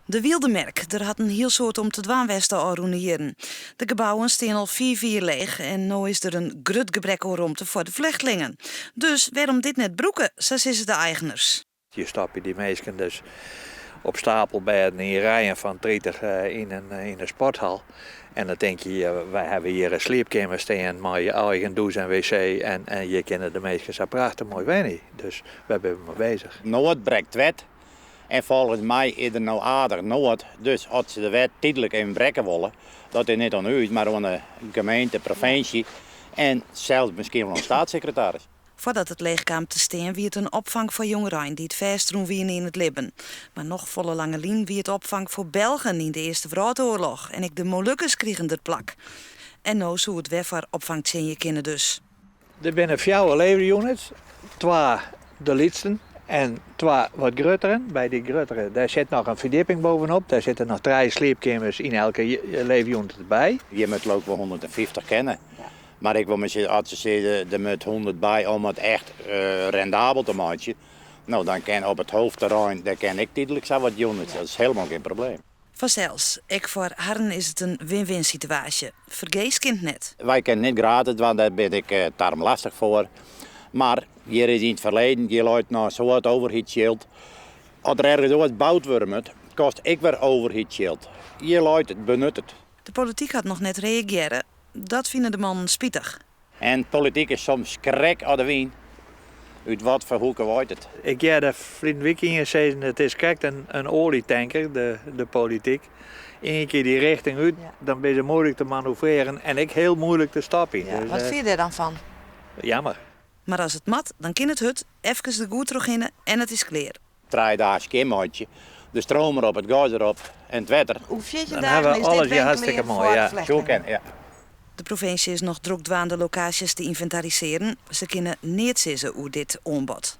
De Wildemerk, er had een heel soort om te dwaanwesten al roenieren. De gebouwen staan al 4 leeg en nu is er een grut gebrek aan ruimte voor de vluchtelingen. Dus waarom dit net broeken, zo is het de eigenaars. Je stap je die mensen dus op stapelbedden in rijen van 30 in een sporthal. En dan denk je, wij hebben hier een sleepkamer staan met je eigen douche en wc. En je kent de mensen zo prachtig mooi weinig. Dus we zijn mee bezig. Noord breekt wet. En volgens mij is er nou aardig Noord. Dus als ze de wet tijdelijk in brekken willen, dat is niet aan u, maar aan de gemeente, provincie en zelfs misschien wel een staatssecretaris. Voordat het leeg kwam te staan, wie het een opvang voor jongeren die het vestroen wien in het Libben. Maar nog volle lange lien wie het opvang voor Belgen in de Eerste Wereldoorlog. En ik de Molukkers kregen er plak. En nou zo het weer voor opvang je kinderen dus. Er zijn 4 levenunits, 2 de liedsten en 2 wat grutteren. Bij die grutteren daar zit nog een verdieping bovenop. Daar zitten nog 3 sleepkamers in elke levenunit erbij. Je moet ook wel 150 kennen. Maar ik wil misschien als ze zeggen, er moet 100 bij om het echt rendabel te maken. Nou, dan kan op het hoofdterrein, daar ken ik tijdelijk zo wat units. Dat is helemaal geen probleem. Vanzelfs, ik voor Harren is het een win-win situatie. Vergees kind net. Wij kennen niet gratis, want daar ben ik daarom lastig voor. Maar hier is in het verleden, je luidt naar zo'n overheidsschild. Als er ergens wat gebouwd wordt, kost ik weer overheidsschild. Je luidt het, benut het. De politiek had nog net reageren. Dat vinden de mannen spietig. En politiek is soms krek aan de wien. Uit wat voor hoeken wordt het? Ik ja, de vriend Wikingen zeggen het is kijk een olietanker, de politiek. Eén keer die richting uit, dan ben je moeilijk te manoeuvreren en ik heel moeilijk te stappen. Ja, dus, wat vind je er dan van? Jammer. Maar als het mat, dan kan het hut, even de goed terug in en het is klaar. 3 dagen skimmaatje, de stroom erop, het gas erop en het wetter. Hoe 14 Dan dagen hebben we is alles dit hartstikke winkel mooi, voor ja. vluchtelingen? Ja. De provincie is nog druk dwaan de locaties te inventariseren. Ze kunnen niet zeggen hoe dit aanbod.